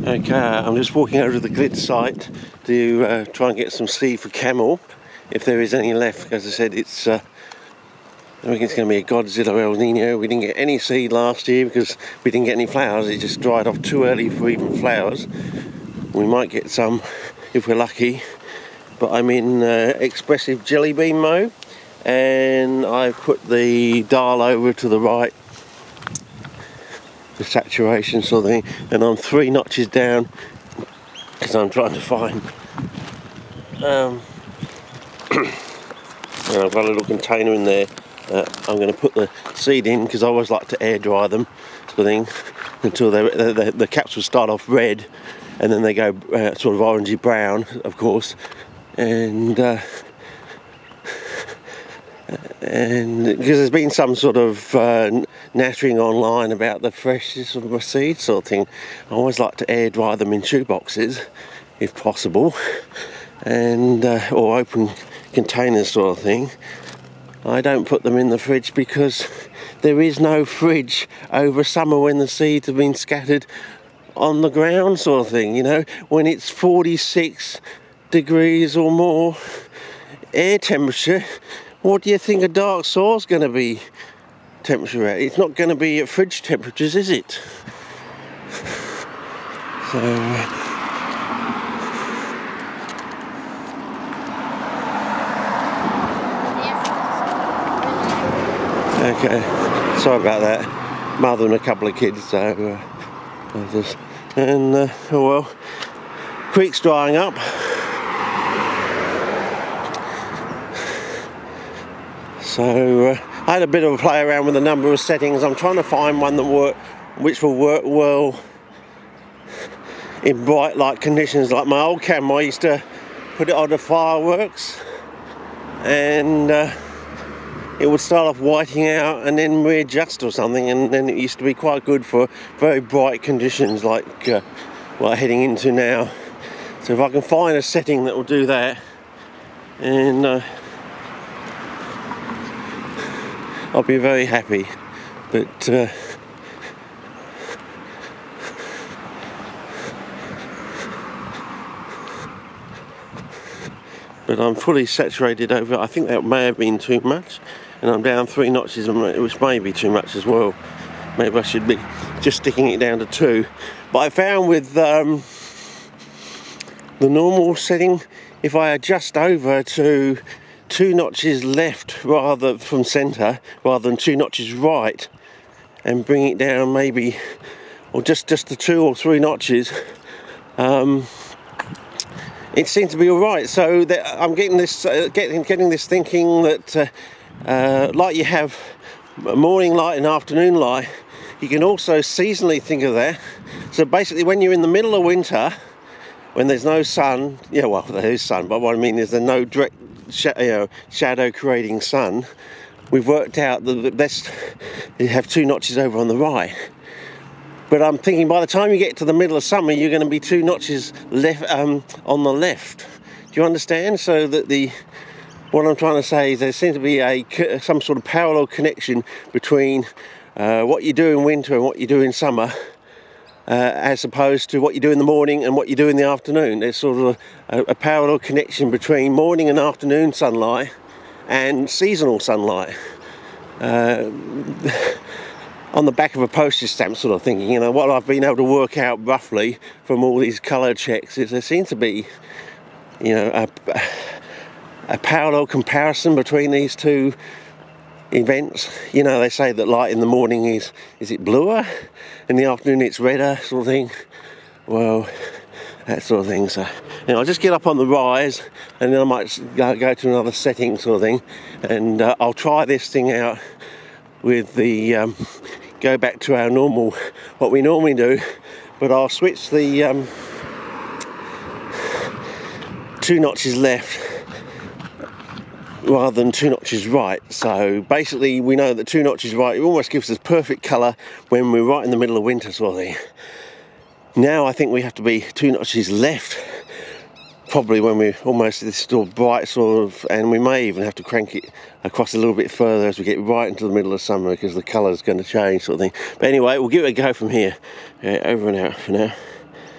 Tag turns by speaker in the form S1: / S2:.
S1: Okay, I'm just walking over to the grid site to try and get some seed for camel, if there is any left. As I said, it's I think it's going to be a Godzilla El Nino. We didn't get any seed last year because we didn't get any flowers. It just dried off too early for even flowers. We might get some if we're lucky, but I'm in expressive jelly bean mode, and I've put the dial over to the right, the saturation sort of thing, and I'm 3 notches down because I'm trying to find and I've got a little container in there. I'm going to put the seed in because I always like to air dry them sort of thing until the caps will start off red, and then they go sort of orangey brown, of course, and because there's been some sort of nattering online about the fresh sort of seed sort of thing, I always like to air dry them in shoe boxes if possible, and or open containers sort of thing. I don't put them in the fridge because there is no fridge over summer when the seeds have been scattered on the ground sort of thing, you know, when it's 46 degrees or more air temperature. What do you think a dark soil's going to be temperature at? It's not going to be at fridge temperatures, is it? So okay, sorry about that. Mother and a couple of kids, so oh well, creek's drying up. So I had a bit of a play around with a number of settings. I'm trying to find one that which will work well in bright light conditions. Like my old camera, I used to put it on the fireworks, and it would start off whiting out and then readjust or something, and then it used to be quite good for very bright conditions like what I'm heading into now. So if I can find a setting that will do that, and I'll be very happy. But I'm fully saturated over. I think that may have been too much, and I'm down 3 notches, which may be too much as well. Maybe I should be just sticking it down to 2. But I found with the normal setting, if I adjust over to 2 notches left rather from centre rather than 2 notches right, and bring it down maybe, or just the 2 or 3 notches, it seems to be all right. So I'm getting this getting this thinking that like you have morning light and afternoon light, you can also seasonally think of that. So basically, when you're in the middle of winter, when there's no sun, yeah, well, there is sun, but what I mean is there's no direct shadow creating sun, we've worked out that the best you have 2 notches over on the right. But I'm thinking by the time you get to the middle of summer, you're going to be 2 notches left on the left. Do you understand? So that what I'm trying to say is there seems to be some sort of parallel connection between what you do in winter and what you do in summer, as opposed to what you do in the morning and what you do in the afternoon. There's sort of a parallel connection between morning and afternoon sunlight and seasonal sunlight. On the back of a postage stamp sort of thinking, you know, what I've been able to work out roughly from all these colour checks is there seems to be, you know, a parallel comparison between these two events. You know, they say that light in the morning is it bluer, in the afternoon it's redder sort of thing. Well, that sort of thing. So, you know, I'll just get up on the rise, and then I might go to another setting sort of thing, and I'll try this thing out with the go back to our normal, what we normally do, but I'll switch the 2 notches left rather than 2 notches right. So basically we know that 2 notches right, it almost gives us perfect colour when we're right in the middle of winter sort of thing. Now I think we have to be 2 notches left, probably when we're almost this still bright sort of, and we may even have to crank it across a little bit further as we get right into the middle of summer because the colour's going to change sort of thing. But anyway, we'll give it a go from here. Over and out for now.